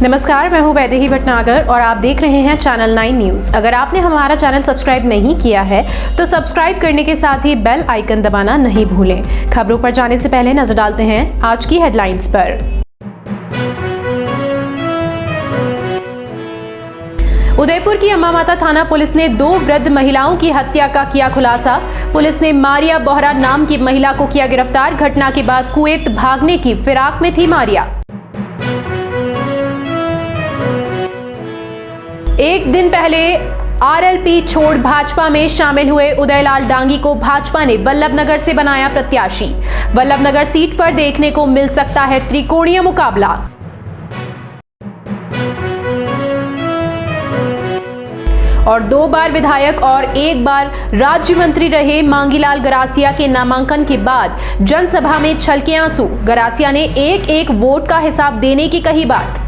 नमस्कार, मैं हूं वैदेही भटनागर और आप देख रहे हैं चैनल 9 न्यूज़। अगर आपने हमारा चैनल सब्सक्राइब नहीं किया है तो सब्सक्राइब करने के साथ ही बेल आइकन दबाना नहीं भूलें। खबरों पर जाने से पहले नजर डालते हैं आज की हेडलाइंस पर। उदयपुर की अम्मा माता थाना पुलिस ने 2 वृद्ध महिलाओं की हत्या का किया खुलासा। पुलिस ने मारिया बोहरा नाम की महिला को किया गिरफ्तार। घटना के बाद कुवैत भागने की फिराक में थी मारिया। एक दिन पहले आरएलपी छोड़ भाजपा में शामिल हुए उदयलाल डांगी को भाजपा ने वल्लभनगर से बनाया प्रत्याशी। वल्लभनगर सीट पर देखने को मिल सकता है त्रिकोणीय मुकाबला। और 2 बार विधायक और 1 बार राज्य मंत्री रहे मांगीलाल गरासिया के नामांकन के बाद जनसभा में छलके आंसू। गरासिया ने एक वोट का हिसाब देने की कही बात।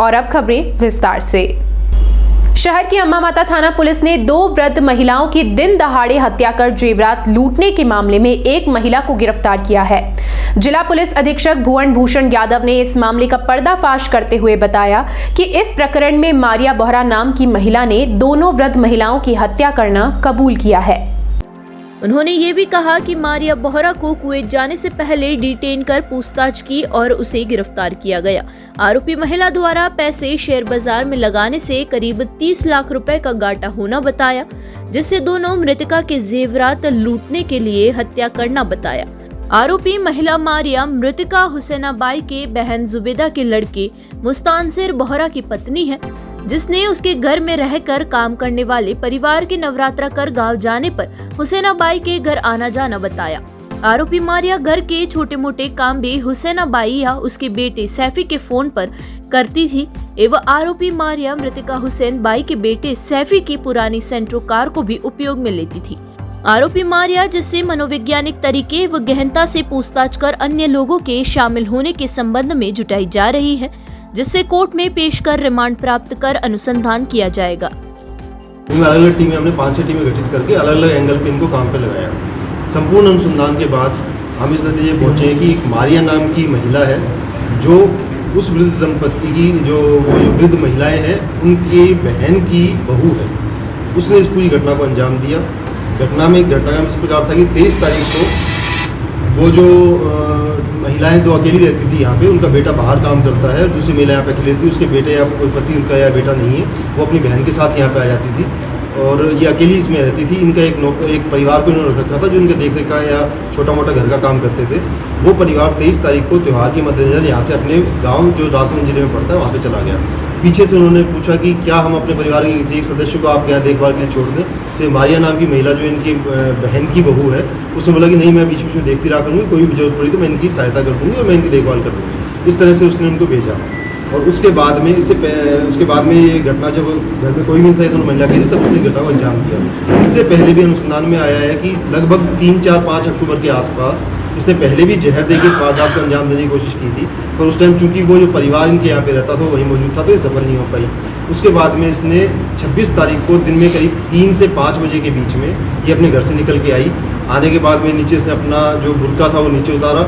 और अब खबरें विस्तार से। शहर की अम्मा माता थाना पुलिस ने 2 वृद्ध महिलाओं की दिन दहाड़े हत्या कर जेवरात लूटने के मामले में एक महिला को गिरफ्तार किया है। जिला पुलिस अधीक्षक भुवन भूषण यादव ने इस मामले का पर्दाफाश करते हुए बताया कि इस प्रकरण में मारिया बोहरा नाम की महिला ने दोनों वृद्ध महिलाओं की हत्या करना कबूल किया है। उन्होंने ये भी कहा कि मारिया बोहरा को कुवैत जाने से पहले डिटेन कर पूछताछ की और उसे गिरफ्तार किया गया। आरोपी महिला द्वारा पैसे शेयर बाजार में लगाने से करीब 30 लाख रुपए का घाटा होना बताया, जिससे दोनों मृतका के जेवरात लूटने के लिए हत्या करना बताया। आरोपी महिला मारिया मृतका हुसैना बाई के बहन जुबेदा के लड़के मुस्तानसिर बोहरा की पत्नी है, जिसने उसके घर में रहकर काम करने वाले परिवार के नवरात्रा कर गांव जाने पर हुसैना बाई के घर आना जाना बताया। आरोपी मारिया घर के छोटे मोटे काम भी हुसैना बाई या उसके बेटे सैफी के फोन पर करती थी एवं आरोपी मारिया मृतका हुसैन बाई के बेटे सैफी की पुरानी सेंट्रो कार को भी उपयोग में लेती थी। आरोपी मारिया जिससे मनोवैज्ञानिक तरीके व गहनता से पूछताछ कर अन्य लोगों के शामिल होने के संबंध में जुटाई जा रही है, जिससे कोर्ट में पेश कर रिमांड प्राप्त कर अनुसंधान किया जाएगा। अलग अलग टीमें हमने 5-6 टीमें गठित करके अलग अलग एंगल पे इनको काम पे लगाया। संपूर्ण अनुसंधान के बाद हम इस नतीजे पहुंचे हैं कि एक मारिया नाम की महिला है जो उस वृद्ध दंपति की जो वृद्ध महिलाएं हैं उनकी बहन की बहू है। उसने इस पूरी घटना को अंजाम दिया। घटना में इस प्रकार था कि 23 तारीख को वो जो महिलाएं 2 अकेली रहती थी यहाँ पे, उनका बेटा बाहर काम करता है और दूसरी महिला यहाँ पे अकेली रहती है। उसके बेटे या कोई पति उनका या बेटा नहीं है, वो अपनी बहन के साथ यहाँ पे आ जाती थी और ये अकेली इसमें रहती थी। इनका एक परिवार को इन्होंने रखा था जो इनके देखरेख का या छोटा मोटा घर का काम करते थे। वो परिवार 23 तारीख को त्यौहार के मद्देनजर यहाँ से अपने गाँव जो राजसमंद जिले में पड़ता है वहाँ पर चला गया। पीछे से उन्होंने पूछा कि क्या हम अपने परिवार के किसी एक सदस्य को आपके यहाँ देखभाल के लिए छोड़ दें। तो मारिया नाम की महिला जो इनकी बहन की बहू है उसने बोला कि नहीं, मैं बीच बीच में देखती रहा करूँगी, कोई भी जरूरत पड़ी तो मैं इनकी सहायता कर दूँगी और मैं इनकी देखभाल कर दूँगी। इस तरह से उसने उनको भेजा। और उसके बाद में ये घटना जब घर में कोई भी नहीं था तो महिला की थी, तब उसने घटना को अंजाम दिया। इससे पहले भी अनुसंधान में आया है कि लगभग 3, 4, 5 अक्टूबर के आसपास इसने पहले भी जहर देकर इस वारदात को अंजाम देने की कोशिश की थी, पर उस टाइम चूंकि वो जो परिवार इनके यहाँ पे रहता था वहीं मौजूद था तो ये सफल नहीं हो पाई। उसके बाद में इसने 26 तारीख को दिन में करीब 3 से 5 बजे के बीच में ये अपने घर से निकल के आई। आने के बाद में नीचे से अपना जो बुर्का था वो नीचे उतारा,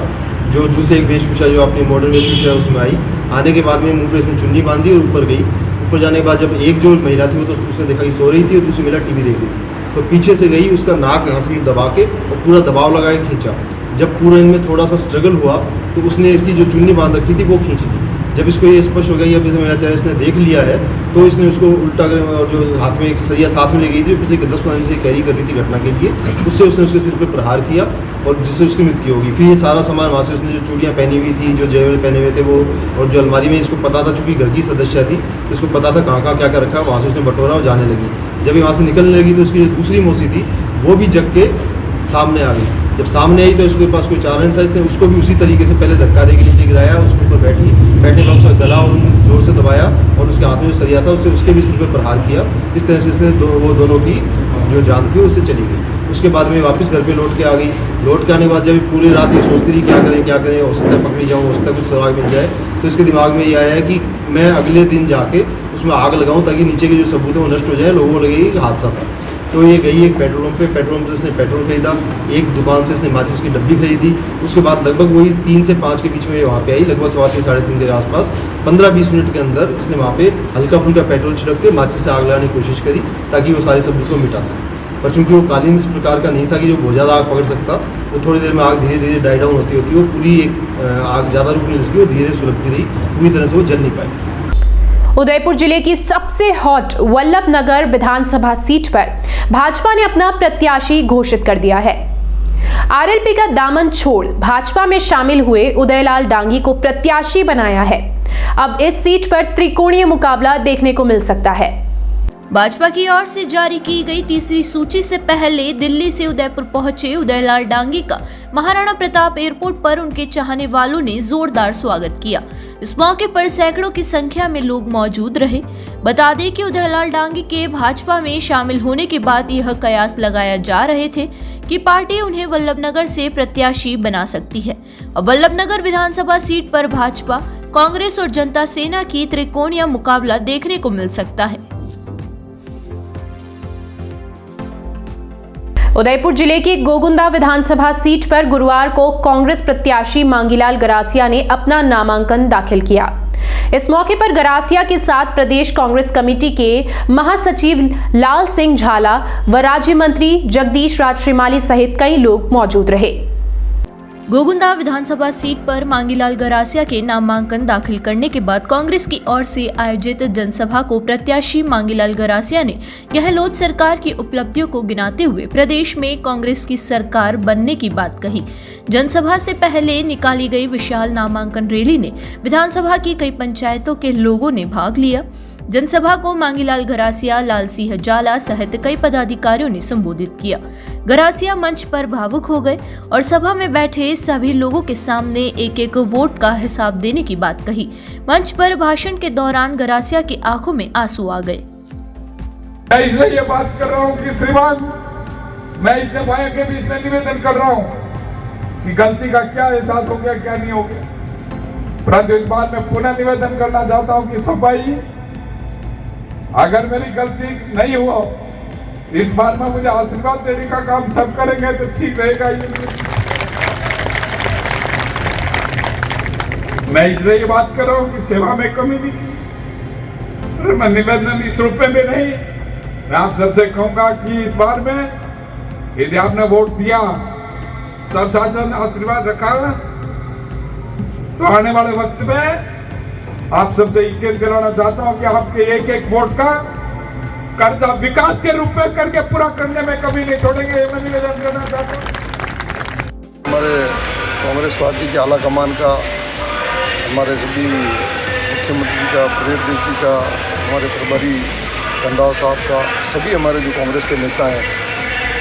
जो दूसरे एक वेशभूषा जो अपनी मॉडर्न वेशभूषा उसमें आई। आने के बाद में मुंह पे इसने चुन्नी बांधी और ऊपर गई। ऊपर जाने के बाद जब एक जो महिला थी वो तो उसने देखा कि सो रही थी और दूसरी महिला टीवी देख रही थी, तो पीछे से गई, उसका नाक यहाँ से दबा के और पूरा दबाव लगा के खींचा। जब पूरा इनमें थोड़ा सा स्ट्रगल हुआ तो उसने इसकी जो चुन्नी बांध रखी थी वो खींच ली। जब इसको ये स्पष्ट हो गया अब मेरा चेहरा इसने देख लिया है तो इसने उसको उल्टा कर और जो हाथ में एक सरिया साथ में ले गई थी, पिछले 10-15 दिन से कैरी कर रही थी घटना के लिए, उससे उसने उसके सिर पे प्रहार किया और जिससे उसकी मृत्यु होगी। फिर ये सारा सामान वहाँ से उसने जो चूड़ियाँ पहनी हुई थी, जो जेवर पहने हुए थे वो, और जो अलमारी में इसको पता था चूँकि घर की सदस्य थी तो इसको पता था कहाँ क्या क्या रखा, वहाँ से उसने बटोरा और जाने लगी। जब ये वहाँ से निकलने लगी तो उसकी जो दूसरी मौसी थी वो भी जग के सामने आ गई। जब सामने आई तो इसके पास कोई चारा नहीं था, इसने उसको भी उसी तरीके से पहले धक्का देकर नीचे गिराया, उसके ऊपर बैठने का उसका गला और जोर से दबाया और उसके हाथ में जो सरिया था उससे उसके भी सिर पे प्रहार किया। इस तरह से इसने वो दोनों की जो जान थी उससे चली गई। उसके बाद में वापस घर पे लौट के आ गई। लौट के आने के बाद जब पूरी रात ये सोचती रही क्या करें, हो सकता है पकड़ी जाऊँ, हो सकता है कुछ सुराग मिल जाए, तो इसके दिमाग में ये आया है कि मैं अगले दिन जाके उसमें आग लगाऊँ ताकि नीचे के जो सबूत है वो नष्ट हो जाए, लोगों को लगे कि हादसा था। तो ये गई एक पेट्रोल पंप पे, पेट्रोल पंप से इसने पेट्रोल खरीदा, एक दुकान से इसने माचिस की डब्बी खरीदी। उसके बाद लगभग वही 3 से 5 के बीच में वहाँ पे आई, लगभग 3:15 साढ़े 3 के आसपास 15-20 मिनट के अंदर इसने वहाँ पे हल्का फुल्का पेट्रोल छिड़क के माचिस से आग लगाने की कोशिश करी ताकि वो सारे सबूत को मिटा सके। पर चूंकि वो कालीन इस प्रकार का नहीं था कि जो बहुत ज़्यादा आग पकड़ सकता, वो थोड़ी देर में आग धीरे धीरे डाई डाउन होती वो पूरी एक आग ज़्यादा रुक नहीं सकी, वो धीरे धीरे सुलगती रही, पूरी तरह से वो जल नहीं पाई। उदयपुर जिले की सबसे हॉट वल्लभनगर विधानसभा सीट पर भाजपा ने अपना प्रत्याशी घोषित कर दिया है। आरएलपी का दामन छोड़ भाजपा में शामिल हुए उदयलाल डांगी को प्रत्याशी बनाया है। अब इस सीट पर त्रिकोणीय मुकाबला देखने को मिल सकता है। भाजपा की ओर से जारी की गई तीसरी सूची से पहले दिल्ली से उदयपुर पहुंचे उदयलाल डांगी का महाराणा प्रताप एयरपोर्ट पर उनके चाहने वालों ने जोरदार स्वागत किया। इस मौके पर सैकड़ों की संख्या में लोग मौजूद रहे। बता दें कि उदयलाल डांगी के भाजपा में शामिल होने के बाद यह कयास लगाया जा रहे थे कि पार्टी उन्हें वल्लभनगर से प्रत्याशी बना सकती है और वल्लभनगर विधानसभा सीट पर भाजपा, कांग्रेस और जनता सेना की त्रिकोणीय मुकाबला देखने को मिल सकता है। उदयपुर जिले की गोगुंदा विधानसभा सीट पर गुरुवार को कांग्रेस प्रत्याशी मांगीलाल गरासिया ने अपना नामांकन दाखिल किया। इस मौके पर गरासिया के साथ प्रदेश कांग्रेस कमेटी के महासचिव लाल सिंह झाला व राज्य मंत्री जगदीश राज श्रीमाली सहित कई लोग मौजूद रहे। गोगुंदा विधानसभा सीट पर मांगीलाल गरासिया के नामांकन दाखिल करने के बाद कांग्रेस की ओर से आयोजित जनसभा को प्रत्याशी मांगीलाल गरासिया ने गहलोत सरकार की उपलब्धियों को गिनाते हुए प्रदेश में कांग्रेस की सरकार बनने की बात कही। जनसभा से पहले निकाली गई विशाल नामांकन रैली ने विधानसभा की कई पंचायतों के लोगों ने भाग लिया। जनसभा को मांगीलाल गरासिया, लाल सिंह झाला सहित कई पदाधिकारियों ने संबोधित किया। गरासिया मंच पर भावुक हो गए और सभा में बैठे सभी लोगों के सामने एक एक वोट का हिसाब देने की बात कही। मंच पर भाषण के दौरान गरासिया की आंखों में आंसू आ गए। मैं इसलिए ये बात कर रहा हूँ कि श्रीमान, मैं इतने भाइयों के बीच में निवेदन कर रहा हूँ कि गलती का क्या एहसास हो गया, क्या नहीं हो गया। परंतु इस बात में पुनः निवेदन करना चाहता हूँ कि सब भाई, अगर मेरी गलती नहीं हुआ, इस बार में मुझे आशीर्वाद देने का काम सब करेंगे तो ठीक रहेगा। मैं इसलिए ये बात कर रहा हूँ कि सेवा में कमी नहीं। मैं निवेदन इस रूप में भी नहीं, मैं आप सबसे कहूंगा कि इस बार में यदि आपने वोट दिया, सब शासन आशीर्वाद रखा, तो आने वाले वक्त में आप सबसे यकीन दिलाना चाहता हूं कि आपके एक एक वोट का कर्जा विकास के रूप में करके पूरा करने में कभी नहीं छोड़ेंगे, ये मैं निवेदन करना चाहता हूं। हमारे कांग्रेस पार्टी के आला कमान का, हमारे सभी मुख्यमंत्री का, प्रदेश जी का, हमारे प्रभारी रंधावा साहब का, सभी हमारे जो कांग्रेस के नेता हैं,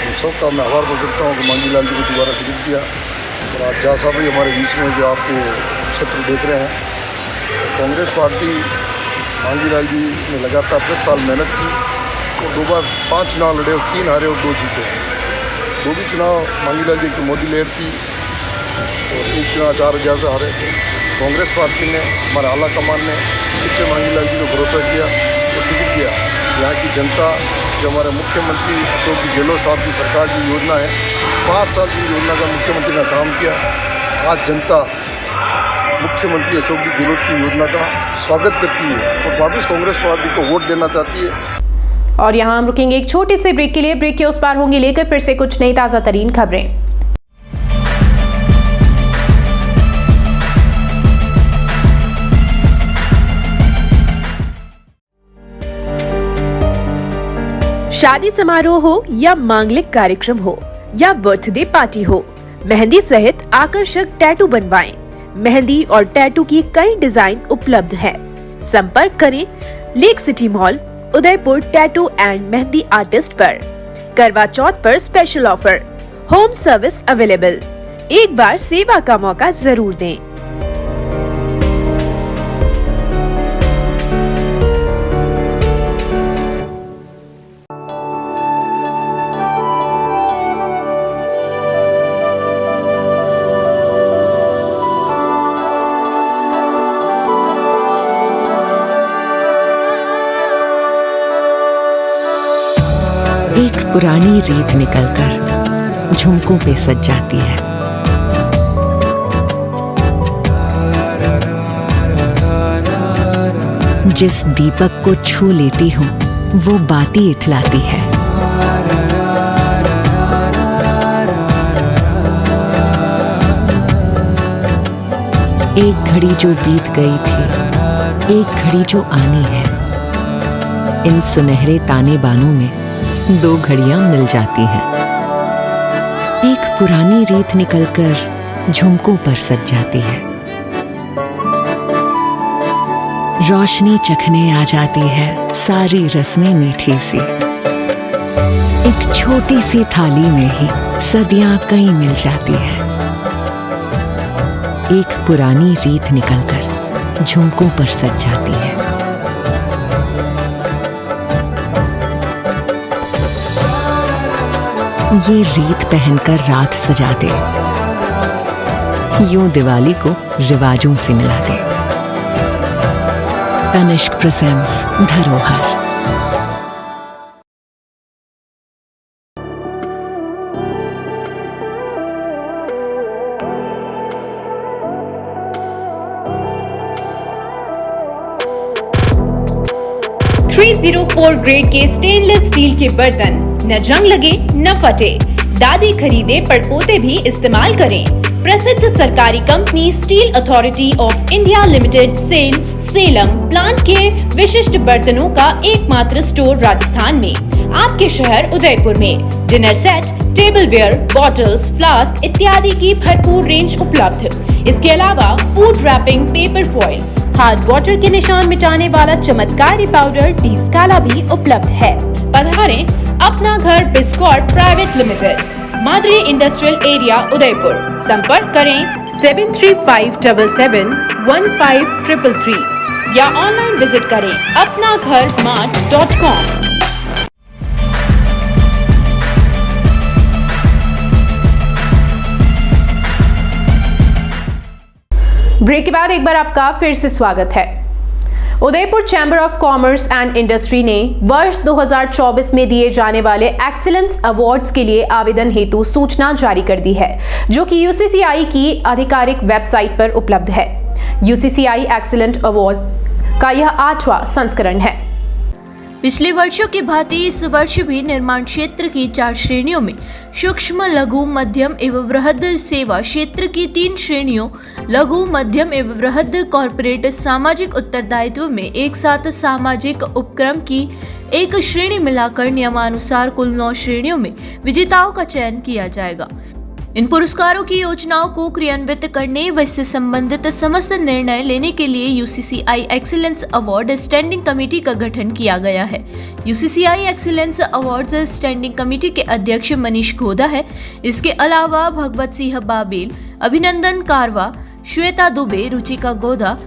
उन सबका मैं आभार प्रकट करता हूँ कि मांगीलाल जी को दोबारा टिकट दिया। और आज झा साहब भी हमारे बीच में जो आपके क्षेत्र देख रहे हैं, कांग्रेस पार्टी मांगीलाल जी ने लगातार 10 साल मेहनत की और 2 बार 5 चुनाव लड़े और 3 हारे और 2 जीते। 2 भी चुनाव मांगीलाल जी, एक तो मोदी लहर थी और एक चुनाव 4000 से हारे थे। कांग्रेस पार्टी ने, हमारे आला कमान ने फिर से मांगीलाल जी को भरोसा किया और टिकट दिया। यहाँ की जनता, जो हमारे मुख्यमंत्री अशोक गहलोत साहब की सरकार की योजना है, 5 साल की योजना का मुख्यमंत्री ने काम किया। आज जनता मुख्यमंत्री अशोक गहलोत की योजना का स्वागत करती है और वापस कांग्रेस पार्टी को वोट देना चाहती है। और यहाँ हम रुकेंगे एक छोटे से ब्रेक के लिए। ब्रेक के उस पार होंगे लेकर फिर से कुछ नई ताज़ा तरीन खबरें। शादी समारोह हो या मांगलिक कार्यक्रम हो या बर्थडे पार्टी हो, मेहंदी सहित आकर्षक टैटू बनवाएं। मेहंदी और टैटू की कई डिजाइन उपलब्ध है। संपर्क करें lake city mall, Udaipur tattoo and mehndi artist पर। करवा चौथ पर special offer, home service available. एक बार सेवा का मौका जरूर दें। एक पुरानी रीत निकलकर झुमकों पे सज जाती है। जिस दीपक को छू लेती हूँ वो बाती इथलाती है। एक घड़ी जो बीत गई थी, एक घड़ी जो आनी है, इन सुनहरे ताने बानों में दो घड़ियां मिल जाती हैं। एक पुरानी रीत निकलकर झुमकों पर सज जाती है। रोशनी चखने आ जाती है सारी रस्में मीठी सी। एक छोटी सी थाली में ही सदियां कई मिल जाती है। एक पुरानी रीत निकलकर झुमकों पर सज जाती है। ये रीत पहनकर रात सजा दे, यूं दिवाली को रिवाजों से मिला दे। तनिष्क प्रेजेंट्स धरोहर। .304 ग्रेड के स्टेनलेस स्टील के बर्तन न जंग लगे न फटे। दादी खरीदे पड़पोते भी इस्तेमाल करें। प्रसिद्ध सरकारी company steel authority of India limited Salem plant के विशिष्ट बर्तनों का एकमात्र स्टोर राजस्थान में, आपके शहर उदयपुर में। Dinner set, tableware, bottles, flask इत्यादि की भरपूर रेंज उपलब्ध। इसके अलावा food wrapping, paper foil, hard water के निशान मिटाने वाला चमत्कारी पाउडर टी स्काला भी उपलब्ध है। पधारें अपना घर Biscot private limited, Madri industrial area Udaipur. संपर्क करें 7357715333 या ऑनलाइन विजिट करें apnagharmart.com। ब्रेक के बाद एक बार आपका फिर से स्वागत है। Udaipur chamber of commerce and industry ने वर्ष 2024 में दिए जाने वाले एक्सीलेंस अवार्ड्स के लिए आवेदन हेतु सूचना जारी कर दी है, जो कि यूसीसीआई की आधिकारिक वेबसाइट पर उपलब्ध है। यूसीसीआई एक्सीलेंट अवार्ड का यह 8वां संस्करण है। पिछले वर्षों की भांति इस वर्ष भी निर्माण क्षेत्र की 4 श्रेणियों में सूक्ष्म, लघु, मध्यम एवं वृहद सेवा क्षेत्र की 3 श्रेणियों लघु, मध्यम एवं वृहद कॉर्पोरेट सामाजिक उत्तरदायित्व में एक साथ सामाजिक उपक्रम की एक श्रेणी मिलाकर नियमानुसार कुल 9 श्रेणियों में विजेताओं का चयन किया जाएगा। इन पुरस्कारों की योजनाओं को क्रियान्वित करने व इससे संबंधित समस्त निर्णय लेने के लिए यूसीसीआई एक्सीलेंस अवार्ड स्टैंडिंग कमेटी का गठन किया गया है। यूसीसीआई एक्सीलेंस अवार्ड्स स्टैंडिंग कमेटी के अध्यक्ष मनीष घोदा है। इसके अलावा भगवत सिंह बाबेल, अभिनंदन कारवा, श्वेता दुबे, रुचिका गोदा,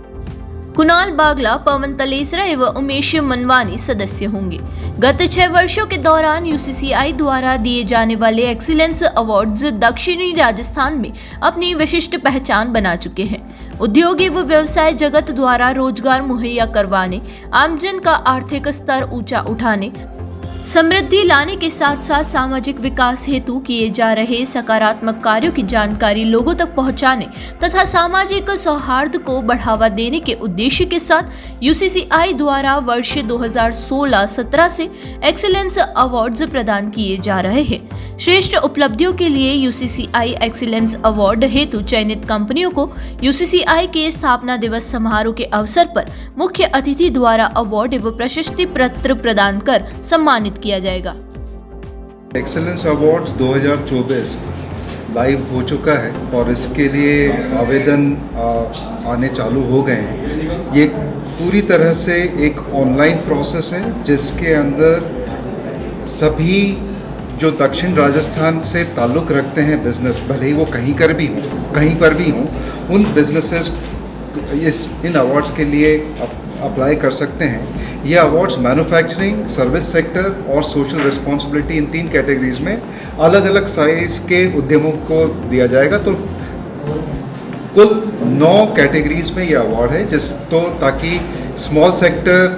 कुणाल बागला, पवन तलेसरा एवं उमेश मनवानी सदस्य होंगे। गत 6 वर्षों के दौरान यूसीसीआई द्वारा दिए जाने वाले एक्सीलेंस अवार्ड्स दक्षिणी राजस्थान में अपनी विशिष्ट पहचान बना चुके हैं। उद्योग एवं व्यवसाय जगत द्वारा रोजगार मुहैया करवाने, आमजन का आर्थिक स्तर ऊंचा उठाने, समृद्धि लाने के साथ साथ सामाजिक विकास हेतु किए जा रहे सकारात्मक कार्यों की जानकारी लोगों तक पहुंचाने तथा सामाजिक सौहार्द को बढ़ावा देने के उद्देश्य के साथ यूसीसीआई द्वारा वर्ष 2016-17 से एक्सीलेंस अवार्ड्स प्रदान किए जा रहे हैं। श्रेष्ठ उपलब्धियों के लिए यूसीसीआई एक्सीलेंस अवार्ड हेतु चयनित कंपनियों को यूसीसीआई के स्थापना दिवस समारोह के अवसर पर मुख्य अतिथि द्वारा अवार्ड एवं प्रशस्ति पत्र प्रदान कर सम्मानित किया जाएगा। एक्सीलेंस अवार्ड्स 2024 लाइव हो चुका है और इसके लिए आवेदन आने चालू हो गए हैं। ये पूरी तरह से एक ऑनलाइन प्रोसेस है जिसके अंदर सभी जो दक्षिण राजस्थान से ताल्लुक़ रखते हैं बिजनेस, भले ही वो कहीं पर भी हों, उन बिजनेसेस इन अवार्ड्स के लिए अप्लाई कर सकते हैं। ये अवार्ड्स मैन्युफैक्चरिंग, सर्विस सेक्टर और सोशल रिस्पॉन्सिबिलिटी, इन 3 कैटेगरीज में अलग अलग साइज के उद्यमों को दिया जाएगा। तो कुल 9 कैटेगरीज में ये अवार्ड है ताकि स्मॉल सेक्टर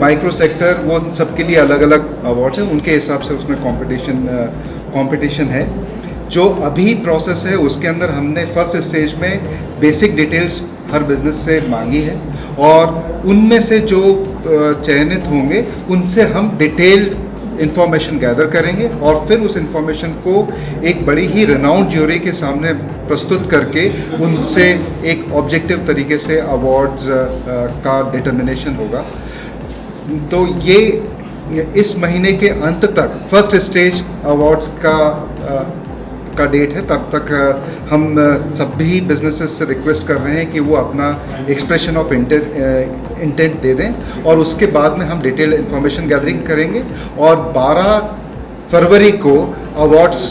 माइक्रो सेक्टर, वो सबके लिए अलग अलग अवार्ड्स हैं, उनके हिसाब से उसमें कंपटीशन है। जो अभी प्रोसेस है उसके अंदर हमने फर्स्ट स्टेज में बेसिक डिटेल्स हर बिजनेस से मांगी है और उनमें से जो चयनित होंगे उनसे हम डिटेल्ड इंफॉर्मेशन गैदर करेंगे और फिर उस इंफॉर्मेशन को एक बड़ी ही रेनाउंड ज्यूरी के सामने प्रस्तुत करके उनसे एक ऑब्जेक्टिव तरीके से अवार्ड्स का डिटर्मिनेशन होगा। तो ये इस महीने के अंत तक फर्स्ट स्टेज अवार्ड्स का डेट है, तब तक हम सभी बिजनेसेस से रिक्वेस्ट कर रहे हैं कि वो अपना एक्सप्रेशन ऑफ इंटेंट दे दें और उसके बाद में हम डिटेल इंफॉर्मेशन गैदरिंग करेंगे और 12 फरवरी को अवार्ड्स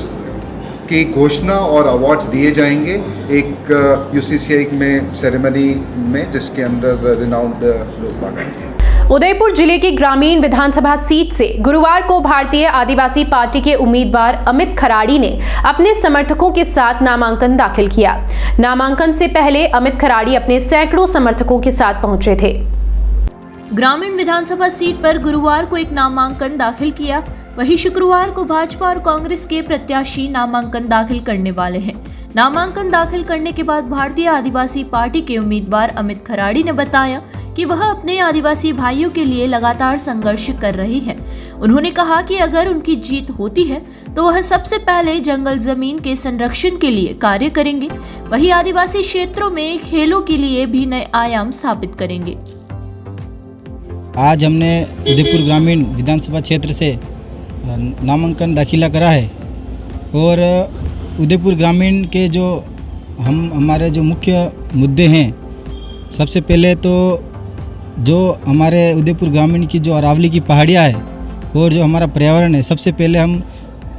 की घोषणा और अवार्ड्स दिए जाएंगे एक यूसीसीआई में सेरेमनी में, जिसके अंदर रिनाउंड लोग बाग आएंगे। उदयपुर जिले की ग्रामीण विधानसभा सीट से गुरुवार को भारतीय आदिवासी पार्टी के उम्मीदवार अमित खराड़ी ने अपने समर्थकों के साथ नामांकन दाखिल किया। नामांकन से पहले अमित खराड़ी अपने सैकड़ों समर्थकों के साथ पहुंचे थे। ग्रामीण विधानसभा सीट पर गुरुवार को एक नामांकन दाखिल किया। वहीं शुक्रवार को भाजपा और कांग्रेस के प्रत्याशी नामांकन दाखिल करने वाले हैं। नामांकन दाखिल करने के बाद भारतीय आदिवासी पार्टी के उम्मीदवार अमित खराड़ी ने बताया कि वह अपने आदिवासी भाइयों के लिए लगातार संघर्ष कर रही है। उन्होंने कहा कि अगर उनकी जीत होती है तो वह सबसे पहले जंगल जमीन के संरक्षण के लिए कार्य करेंगे। वहीं आदिवासी क्षेत्रों में खेलों के लिए भी नए आयाम स्थापित करेंगे। आज हमने उदयपुर ग्रामीण विधानसभा क्षेत्र से नामांकन दाखिला करा है और उदयपुर ग्रामीण के जो हमारे जो मुख्य मुद्दे हैं, सबसे पहले तो जो हमारे उदयपुर ग्रामीण की जो अरावली की पहाड़ियाँ है और जो हमारा पर्यावरण है, सबसे पहले हम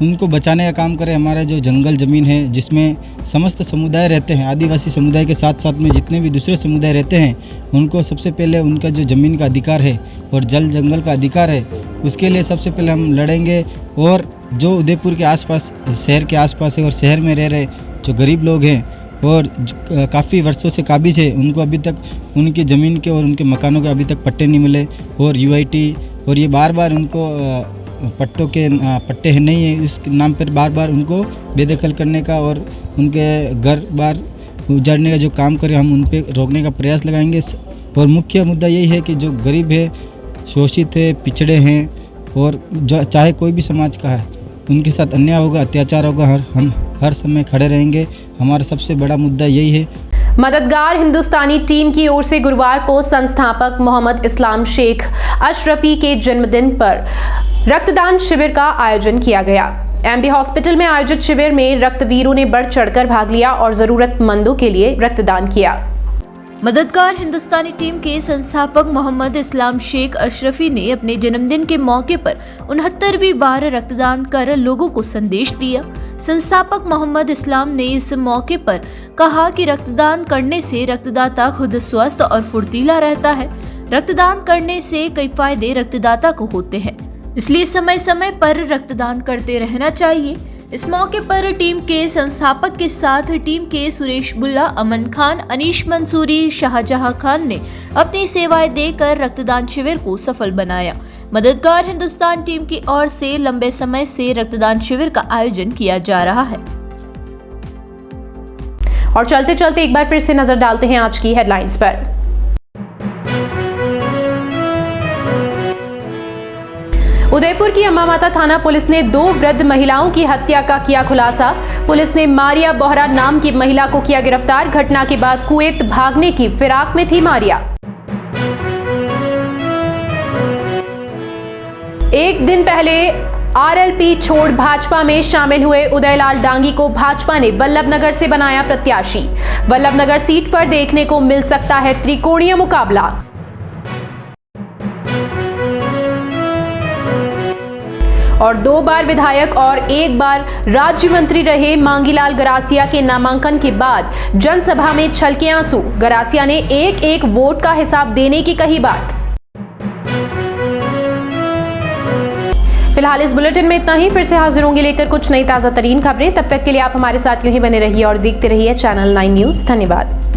उनको बचाने का काम करें। हमारा जो जंगल ज़मीन है जिसमें समस्त समुदाय रहते हैं, आदिवासी समुदाय के साथ साथ में जितने भी दूसरे समुदाय रहते हैं, उनको सबसे पहले उनका जो ज़मीन का अधिकार है और जल जंगल का अधिकार है, उसके लिए सबसे पहले हम लड़ेंगे। और जो उदयपुर के आसपास, शहर के आसपास है और शहर में रह रहे जो गरीब लोग हैं और काफ़ी वर्षों से काबिज है, उनको अभी तक उनकी ज़मीन के और उनके मकानों के अभी तक पट्टे नहीं मिले और यूआईटी और ये बार बार उनको पट्टे नहीं है, इस नाम पर बार बार उनको बेदखल करने का और उनके घर बार उजाड़ने का जो काम करें, हम उन पर रोकने का प्रयास लगाएंगे। और मुख्य मुद्दा यही है कि जो गरीब है, शोषित है, पिछड़े हैं और जो चाहे कोई भी समाज का है, उनके साथ अन्याय होगा, अत्याचार होगा, हम हर समय खड़े रहेंगे। हमारा सबसे बड़ा मुद्दा यही है। मददगार हिंदुस्तानी टीम की ओर से गुरुवार को संस्थापक मोहम्मद इस्लाम शेख अशरफी के जन्मदिन पर रक्तदान शिविर का आयोजन किया गया। एमबी हॉस्पिटल में आयोजित शिविर में रक्तवीरों ने बढ़ चढ़कर भाग लिया और जरूरतमंदों के लिए रक्तदान किया। मददगार हिंदुस्तानी टीम के संस्थापक मोहम्मद इस्लाम शेख अशरफी ने अपने जन्मदिन के मौके पर 69वीं बार रक्तदान कर लोगों को संदेश दिया। संस्थापक मोहम्मद इस्लाम ने इस मौके पर कहा कि रक्तदान करने से रक्तदाता खुद स्वस्थ और फुर्तीला रहता है। रक्तदान करने से कई फायदे रक्तदाता को होते हैं, इसलिए समय समय पर रक्तदान करते रहना चाहिए। इस मौके पर टीम के संस्थापक के साथ टीम के सुरेश बुल्ला, अमन खान, अनीश मंसूरी, शाहजहां खान ने अपनी सेवाएं देकर रक्तदान शिविर को सफल बनाया। मददगार हिंदुस्तान टीम की ओर से लंबे समय से रक्तदान शिविर का आयोजन किया जा रहा है। और चलते चलते एक बार फिर से नजर डालते हैं आज की हेडलाइंस पर। उदयपुर की अम्मा माता थाना पुलिस ने 2 वृद्ध महिलाओं की हत्या का किया खुलासा। पुलिस ने मारिया बोहरा नाम की महिला को किया गिरफ्तार। घटना के बाद कुवैत भागने की फिराक में थी मारिया। एक दिन पहले आरएलपी छोड़ भाजपा में शामिल हुए उदयलाल डांगी को भाजपा ने वल्लभनगर से बनाया प्रत्याशी। वल्लभनगर सीट पर देखने को मिल सकता है त्रिकोणीय मुकाबला। और 2 बार विधायक और 1 बार राज्य मंत्री रहे मांगीलाल गरासिया के नामांकन के बाद जनसभा में छलके आंसू। गरासिया ने एक वोट का हिसाब देने की कही बात। फिलहाल इस बुलेटिन में इतना ही। फिर से हाजिर होंगे लेकर कुछ नई ताजा तरीन खबरें। तब तक के लिए आप हमारे साथ यूं ही बने रहिए और देखते रहिए चैनल 9 न्यूज। धन्यवाद।